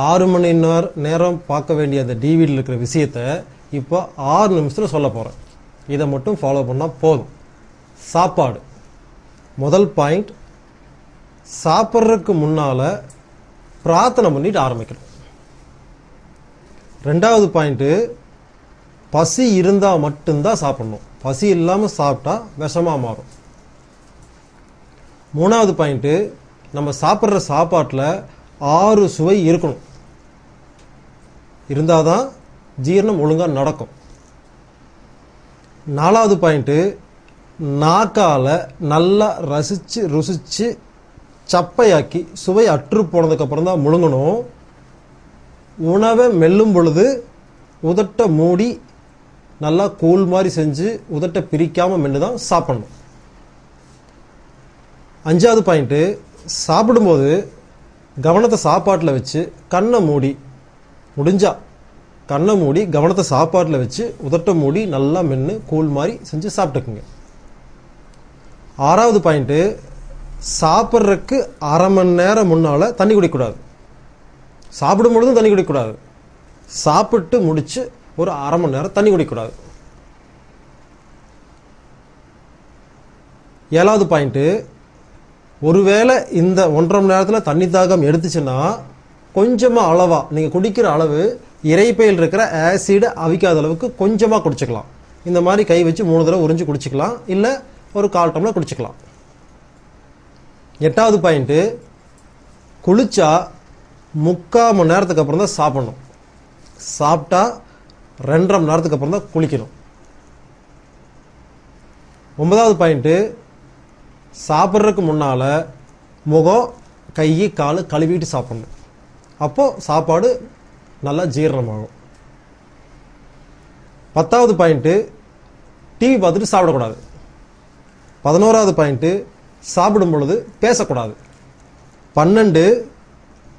6 மணி நேரம் பார்க்க வேண்டிய அந்த டிவிடியில் இருக்கிற விஷயத்தை இப்போ 6 நிமிஷத்தில் சொல்ல போகிறேன். இதை மட்டும் ஃபாலோ பண்ணால் போதும். சாப்பாடு. முதல் பாயிண்ட், சாப்பிட்றதுக்கு முன்னால் பிரார்த்தனை பண்ணிட்டு ஆரம்பிக்கணும். ரெண்டாவது பாயிண்ட்டு, பசி இருந்தால் மட்டும்தான் சாப்பிடணும். பசி இல்லாமல் சாப்பிட்டா விஷமாக மாறும். மூணாவது பாயிண்ட்டு, நம்ம சாப்பிட்ற சாப்பாட்டில் 6 சுவை இருக்கணும். இருந்தால் தான் ஜீரணம் ஒழுங்காக நடக்கும். நாலாவது பாயிண்ட்டு, நாக்கால் நல்லா ருசித்து சப்பையாக்கி சுவை அற்று போனதுக்கப்புறம் தான் முழுங்கணும். உணவை மெல்லும் பொழுது உதட்டை மூடி நல்லா கூழ் மாதிரி செஞ்சு உதட்டை பிரிக்காமல் மென்று தான் சாப்பிடணும். அஞ்சாவது பாயிண்ட்டு, சாப்பிடும்போது கவனத்தை சாப்பாட்டில் வச்சு கண்ணை மூடி, முடிஞ்சா கண்ணை மூடி கவனத்தை சாப்பாட்டில் வச்சு உதட்டை மூடி நல்லா மென்று கூழ் மாதிரி செஞ்சு சாப்பிட்டுக்குங்க. ஆறாவது பாயிண்ட்டு, சாப்பிட்றதுக்கு அரை மணி நேரம் முன்னால் தண்ணி குடிக்கக்கூடாது. சாப்பிடும் பொழுதும் தண்ணி குடிக்கக்கூடாது. சாப்பிட்டு முடித்து ஒரு அரை மணி நேரம் தண்ணி குடிக்கக்கூடாது. ஏழாவது பாயிண்ட்டு, ஒருவேளை இந்த 1.5 மணி நேரத்தில் தண்ணி தாகம் எடுத்துச்சுன்னா கொஞ்சமாக அளவாக, நீங்கள் குடிக்கிற அளவு இறைப்பையில் இருக்கிற ஆசிடை அவிக்காத அளவுக்கு கொஞ்சமாக குடிச்சிக்கலாம். இந்த மாதிரி கை வச்சு 3 தடவை உறிஞ்சு குடிச்சிக்கலாம், இல்லை ஒரு 1/4 டம்ளர் குடிச்சிக்கலாம். எட்டாவது பாயிண்ட்டு, குளிச்சா 3/4 மணி நேரத்துக்கு அப்புறம் தான் சாப்பிடணும். சாப்பிட்டா 2.5 மணி நேரத்துக்கு அப்புறம் தான் குளிக்கணும். 9வது பாயிண்ட்டு, சாப்பிட்றதுக்கு முன்னால் முகம் கை கால் கழுவிட்டு சாப்பிடணும். அப்போது சாப்பாடு நல்லா ஜீரணமாகும். 10வது பாயிண்ட்டு, டிவி பார்த்துட்டு சாப்பிடக்கூடாது. 11வது பாயிண்ட்டு, சாப்பிடும் பொழுது பேசக்கூடாது. 12,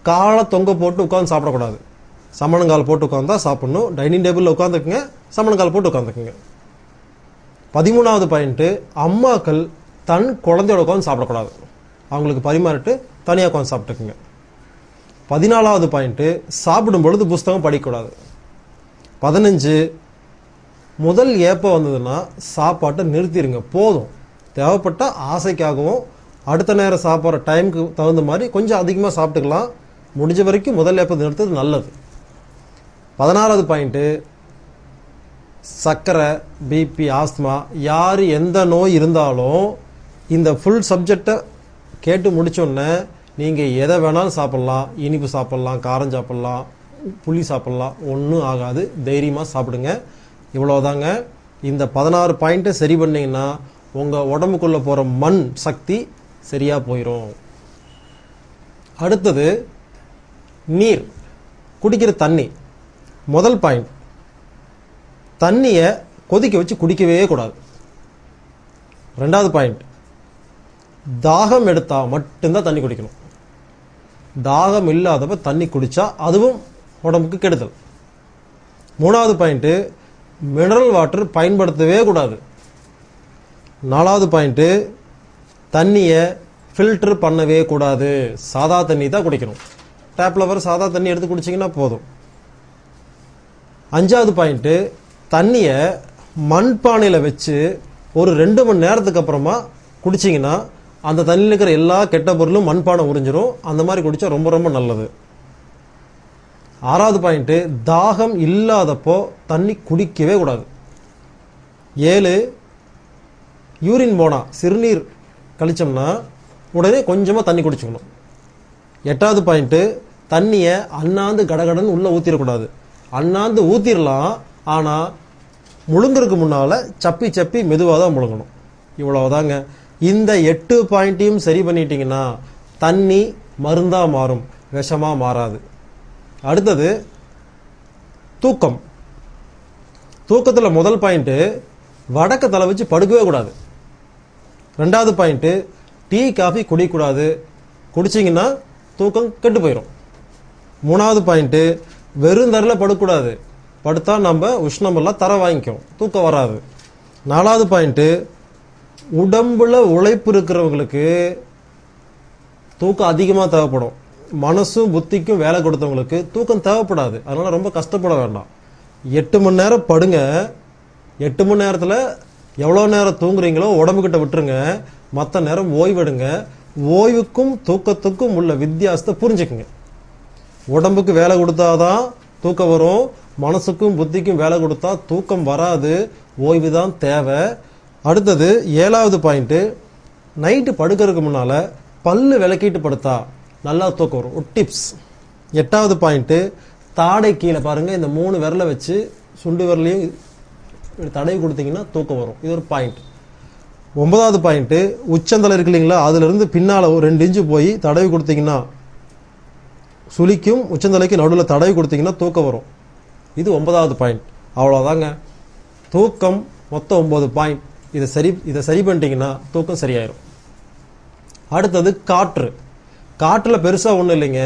காலை தொங்க போட்டு உட்காந்து சாப்பிடக்கூடாது. சமணங்கால் போட்டு உட்காந்து தான் சாப்பிடணும். டைனிங் டேபிளில் உட்காந்துக்குங்க, சமணங்கால் போட்டு உட்காந்துக்குங்க. 13வது பாயிண்ட்டு, அம்மாக்கள் தன் குழந்தையோட உட்காந்து சாப்பிடக்கூடாது. அவங்களுக்கு பரிமாறிட்டு தனியாக உட்காந்து சாப்பிட்டுக்குங்க. 14வது பாயிண்ட்டு, சாப்பிடும் பொழுது புஸ்தகம் படிக்கக்கூடாது. 15, முதல் ஏப்பம் வந்ததுன்னா சாப்பாட்டை நிறுத்திடுங்க, போதும். தேவைப்பட்ட ஆசைக்காகவும் அடுத்த நேரம் சாப்பிட்ற டைமுக்கு தகுந்த மாதிரி கொஞ்சம் அதிகமாக சாப்பிட்டுக்கலாம். முடிஞ்ச வரைக்கும் முதல் ஏப்பத்தை நிறுத்துறது நல்லது. 16வது பாயிண்ட்டு, சர்க்கரை, பிபி, ஆஸ்துமா, யார் எந்த நோய் இருந்தாலும் இந்த ஃபுல் சப்ஜெக்டை கேட்டு முடித்தோடனே நீங்கள் எதை வேணாலும் சாப்பிட்லாம். இனிப்பு சாப்பிட்லாம், காரம் சாப்பிட்லாம், புளி சாப்பிட்லாம், ஒன்றும் ஆகாது. தைரியமாக சாப்பிடுங்க. இவ்வளோதாங்க. இந்த 16 பாயிண்ட்டை சரி பண்ணிங்கன்னா உங்கள் உடம்புக்குள்ளே போகிற மண் சக்தி சரியாக போயிடும். அடுத்தது நீர், குடிக்கிற தண்ணி. முதல் பாயிண்ட், தண்ணியை கொதிக்க வச்சு குடிக்கவே கூடாது. 2வது பாயிண்ட், தாகம் எடுத்தால் மட்டும்தான் தண்ணி குடிக்கணும். தாகம் இல்லாதப்ப தண்ணி குடித்தா அதுவும் உடம்புக்கு கெடுதல். 3வது பாயிண்ட்டு, மினரல் வாட்டர் பயன்படுத்தவே கூடாது. 4வது பாயிண்ட்டு, தண்ணியை ஃபில்டர் பண்ணவே கூடாது. சாதா தண்ணி தான் குடிக்கணும். டேப்பில் வர சாதா தண்ணி எடுத்து குடிச்சிங்கன்னா போதும். 5வது பாயிண்ட்டு, தண்ணியை மண்பானையில் வச்சு ஒரு 2 மணி நேரத்துக்கு அப்புறமா குடிச்சிங்கன்னா அந்த தண்ணியில் இருக்கிற எல்லா கெட்ட பொருளும் மண்பானை உறிஞ்சிரும். அந்த மாதிரி குடித்தா ரொம்ப ரொம்ப நல்லது. 6வது பாயிண்ட்டு, தாகம் இல்லாதப்போ தண்ணி குடிக்கவே கூடாது. 7, யூரின் போனால், சிறுநீர் கழிச்சோம்னா உடனே கொஞ்சமாக தண்ணி குடிச்சுக்கணும். 8வது பாயிண்ட்டு, தண்ணியை அண்ணாந்து கடகடன்னு உள்ளே ஊற்றிடக்கூடாது. அண்ணாந்து ஊற்றிடலாம், ஆனால் முழுங்குறதுக்கு முன்னால் சப்பி சப்பி மெதுவாக தான் முழுங்கணும். இவ்வளவுதாங்க. இந்த 8 பாயிண்ட்டையும் சரி பண்ணிட்டீங்கன்னா தண்ணி மருந்தாக மாறும், விஷமாக மாறாது. அடுத்தது தூக்கம். தூக்கத்தில் முதல் பாயிண்ட்டு, வடக்க தலை வச்சு படுக்கவே கூடாது. 2வது பாயிண்ட்டு, டீ காஃபி குடிக்கக்கூடாது. குடிச்சிங்கன்னா தூக்கம் கெட்டு போயிடும். 3வது பாயிண்ட்டு, வெறும் தரையில் படுக்கக்கூடாது. படுத்தா நம்ம உஷ்ணமெல்லாம் தர வாங்கிக்கும், தூக்கம் வராது. 4வது பாயிண்ட்டு, உடம்புல உழைப்பு இருக்கிறவங்களுக்கு தூக்கம் அதிகமாக தேவைப்படும். மனசும் புத்திக்கும் வேலை கொடுத்தவங்களுக்கு தூக்கம் தேவைப்படாது. அதனால ரொம்ப கஷ்டப்பட வேண்டாம். 8 மணி நேரம் படுங்க. 8 மணி நேரத்தில் எவ்வளோ நேரம் தூங்குறீங்களோ உடம்புக்கிட்ட விட்டுருங்க. மற்ற நேரம் ஓய்வெடுங்க. ஓய்வுக்கும் தூக்கத்துக்கும் உள்ள வித்தியாசத்தை புரிஞ்சுக்குங்க. உடம்புக்கு வேலை கொடுத்தாதான் தூக்கம் வரும். மனசுக்கும் புத்திக்கும் வேலை கொடுத்தா தூக்கம் வராது. ஓய்வு தான் தேவை. அடுத்தது 7வது பாயிண்ட், நைட்டு படுக்கிறதுக்கு முன்னால் பல்லு விளக்கிட்டு படுத்தா நல்லா தூக்கம் வரும். ஒரு டிப்ஸ். 8வது பாயிண்ட், தாடை கீழே பாருங்கள், இந்த 3 விரலை வச்சு சுண்டு விரலையும் தடவி கொடுத்தீங்கன்னா தூக்கம் வரும். இது ஒரு பாயிண்ட். 9வது பாயிண்ட், உச்சந்தலை இருக்கு இல்லைங்களா, அதுலேருந்து பின்னால் ஒரு 2 இன்ச்சு போய் தடவி கொடுத்தீங்கன்னா சுளிக்கும் உச்சந்தலைக்கு நடுவில் தடவி கொடுத்தீங்கன்னா தூக்கம் வரும். இது 9வது பாயிண்ட். அவ்வளோதாங்க. தூக்கம் மொத்தம் 9 பாயிண்ட். இதை சரி பண்ணிட்டீங்கன்னா தூக்கம் சரியாயிரும். அடுத்தது காற்று. காற்றில் பெருசாக ஒன்றும் இல்லைங்க.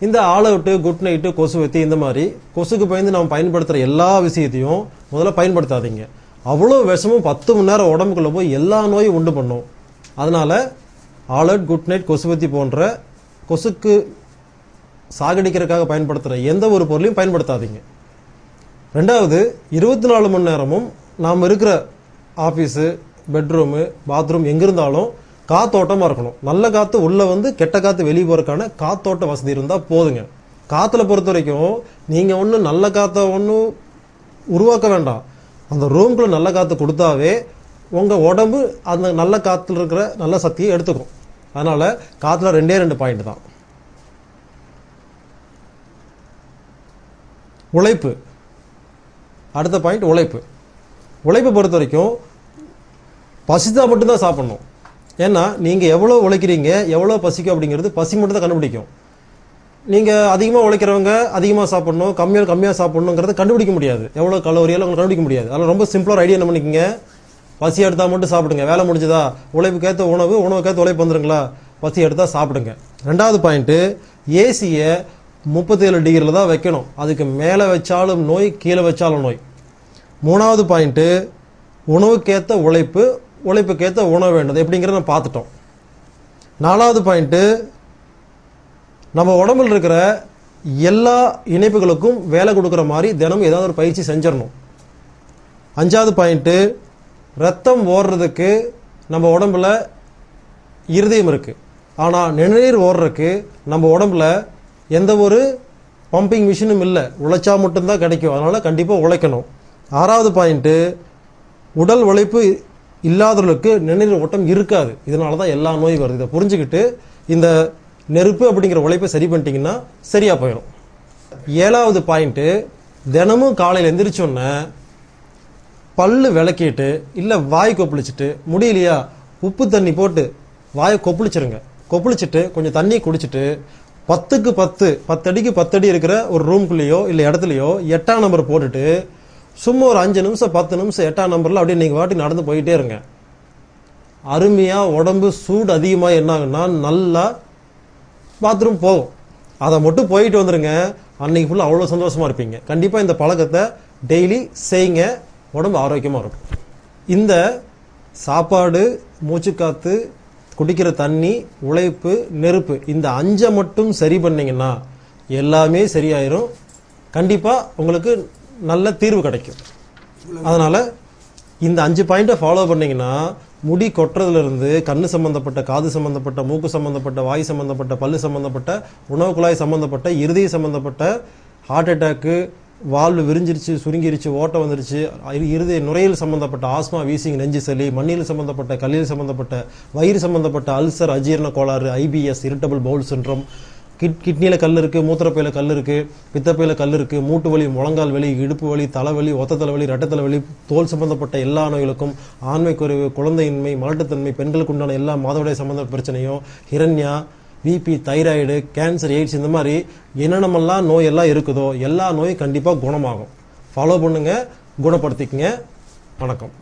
இந்த ஆல் அவுட்டு, குட் நைட்டு, கொசு வெத்தி, இந்த மாதிரி கொசுக்கு பயந்து நம்ம பயன்படுத்துகிற எல்லா விஷயத்தையும் முதல்ல பயன்படுத்தாதீங்க. அவ்வளோ விஷமும் 10 மணி நேரம் உடம்புக்குள்ளே போய் எல்லா நோயும் உண்டு பண்ணும். அதனால் ஆல் அவுட், குட் நைட், கொசுவத்தி போன்ற கொசுக்கு சாகடிக்கிறதுக்காக பயன்படுத்துகிற எந்த ஒரு பொருளையும் பயன்படுத்தாதீங்க. 2வது, 24 மணி நேரமும் நாம் இருக்கிற ஆஃபீஸு, பெட்ரூமு, பாத்ரூம் எங்கே இருந்தாலும் காத்தோட்டமாக இருக்கணும். நல்ல காற்று உள்ளே வந்து கெட்ட காற்று வெளியே போகிறதுக்கான காத்தோட்ட வசதி இருந்தால் போதுங்க. காற்றுல பொறுத்த வரைக்கும் நீங்கள் ஒன்றும் நல்ல காற்றை ஒன்றும் உருவாக்க வேண்டாம். அந்த ரூம்குள்ளே நல்ல காற்று கொடுத்தாவே உங்கள் உடம்பு அந்த நல்ல காற்றுல இருக்கிற நல்ல சக்தியை எடுத்துக்கும். அதனால் காற்றுல 2 பாயிண்ட் தான். உழைப்பு. அடுத்த பாயிண்ட் உழைப்பு. உழைப்பை பொறுத்த வரைக்கும் பசித்தா மட்டும்தான் சாப்பிட்ணும். ஏன்னா நீங்கள் எவ்வளோ உழைக்கிறீங்க, எவ்வளோ பசிக்கும் அப்படிங்கிறது பசி மட்டும் தான் கண்டுபிடிக்கும். நீங்கள் அதிகமாக உழைக்கிறவங்க அதிகமாக சாப்பிட்ணும், கம்மியாக சாப்பிட்ணுங்கிறத கண்டுபிடிக்க முடியாது. எவ்வளோ கலோரியெல்லாம் உங்களுக்கு கண்டுபிடிக்க முடியாது. அதனால் ரொம்ப சிம்பிளாக ஐடியா என்ன பண்ணிக்கோங்க, பசி எடுத்தால் மட்டும் சாப்பிடுங்க. வேலை முடிஞ்சதா, உழைப்புக்கேற்ற உணவுக்கேற்ற உழைப்பு வந்துருங்களா, பசி எடுத்தால் சாப்பிடுங்க. 2வது பாயிண்ட்டு, ஏசியை 37 டிகிரியில் தான் வைக்கணும். அதுக்கு மேலே வச்சாலும் நோய், கீழே வச்சாலும் நோய். 3வது பாயிண்ட்டு, உணவுக்கேற்ற உழைப்பு, உழைப்புக்கேற்ற உணவு வேண்டது எப்படிங்கிறத நம்ம பார்த்துட்டோம். 4வது பாயிண்ட்டு, நம்ம உடம்பில் இருக்கிற எல்லா இணைப்புகளுக்கும் வேலை கொடுக்குற மாதிரி தினமும் ஏதாவது ஒரு பயிற்சி செஞ்சிடணும். 5வது பாயிண்ட்டு, ரத்தம் ஓடுறதுக்கு நம்ம உடம்புல இருதயம் இருக்குது. ஆனால் நிணநீர் ஓடுறதுக்கு நம்ம உடம்புல எந்த ஒரு பம்பிங் மிஷினும் இல்லை. உழைச்சா மட்டும்தான் கிடைக்கும். அதனால் கண்டிப்பாக உழைக்கணும். 6வது பாயிண்ட்டு, உடல் உழைப்பு இல்லாதவர்களுக்கு நிணநீர் ஓட்டம் இருக்காது. இதனால தான் எல்லா நோயும் வருது. இதை புரிஞ்சுக்கிட்டு இந்த நெருப்பு அப்படிங்கிற உழைப்பை சரி பண்ணிட்டீங்கன்னா சரியாக போயிடும். 7வது பாயிண்ட்டு, தினமும் காலையில் எந்திரிச்சோன்னே பல்லு விளக்கிட்டு இல்லை வாய் கொப்பளிச்சுட்டு, முடியலையா உப்பு தண்ணி போட்டு வாயை கொப்பளிச்சிருங்க. கொப்பளிச்சுட்டு கொஞ்சம் தண்ணி குடிச்சிட்டு 10க்கு 10 அடிக்கு 10 அடி இருக்கிற ஒரு ரூம்குள்ளேயோ இல்லை இடத்துலையோ 8ஆம் நம்பர் போட்டுட்டு சும்மா ஒரு 5 நிமிஷம் 10 நிமிஷம் 8ஆம் நம்பரில் அப்படியே நீங்கள் வாட்டி நடந்து போயிட்டே இருங்க. அருமையாக உடம்பு சூடு அதிகமாக என்ன ஆகுன்னா நல்லா பாத்ரூம் போகும். அதை மட்டும் போயிட்டு வந்துடுங்க. அன்னைக்கு ஃபுல்லாக அவ்வளோ சந்தோஷமாக இருப்பீங்க. கண்டிப்பாக இந்த பழக்கத்தை டெய்லி செய்யுங்க. உடம்பு ஆரோக்கியமாக இருக்கும். இந்த சாப்பாடு, மூச்சுக்காற்று, குடிக்கிற தண்ணி, உழைப்பு, நெருப்பு, இந்த 5 மட்டும் சரி பண்ணிங்கன்னா எல்லாமே சரியாயிரும். கண்டிப்பாக உங்களுக்கு நல்ல தீர்வு கிடைக்கும். அதனால் இந்த 5 பாயிண்ட்டை ஃபாலோ பண்ணிங்கன்னா முடி கொட்டுறதுலேருந்து கண்ணு சம்மந்தப்பட்ட, காது சம்மந்தப்பட்ட, மூக்கு சம்மந்தப்பட்ட, வாய் சம்மந்தப்பட்ட, பல்லு சம்மந்தப்பட்ட, உணவு குழாய் சம்மந்தப்பட்ட, இருதய சம்மந்தப்பட்ட, ஹார்ட் அட்டாக்கு, வால்வு விரிஞ்சிருச்சு, சுருங்கிருச்சு, ஓட்டம் வந்துருச்சு, இருதய நுரையீரல் சம்மந்தப்பட்ட ஆஸ்மா, வீசிங், நெஞ்சு சளி, மண்ணீரல் சம்மந்தப்பட்ட, கல்லீரல் சம்மந்தப்பட்ட, வயிறு சம்மந்தப்பட்ட அல்சர், அஜீரண கோளாறு, ஐபிஎஸ், இரிட்டபிள் பவுல் சிண்ட்ரோம், கிட்னியில் கல் இருக்குது, மூத்திரப்பையில் கல் இருக்குது, பித்தப்பையில் கல் இருக்குது, மூட்டு வலி, முழங்கால் வலி, இடுப்பு வலி, தலைவலி, ஒத்த தலைவலி, ரெட்டை தலைவலி, தோல் சம்பந்தப்பட்ட எல்லா நோய்களுக்கும், ஆண்மை குறைவு, குழந்தையின்மை, மலட்டுத்தன்மை, பெண்களுக்கு உண்டான எல்லா மாதவிடாய் சம்பந்த பிரச்சனையும், ஹிரண்யா, பிபி, தைராய்டு, கேன்சர், எய்ட்ஸ், இந்த மாதிரி என்னென்னமெல்லாம் நோய் எல்லாம் இருக்குதோ எல்லா நோயும் கண்டிப்பாக குணமாகும். ஃபாலோ பண்ணுங்கள், குணப்படுத்திக்கங்க. வணக்கம்.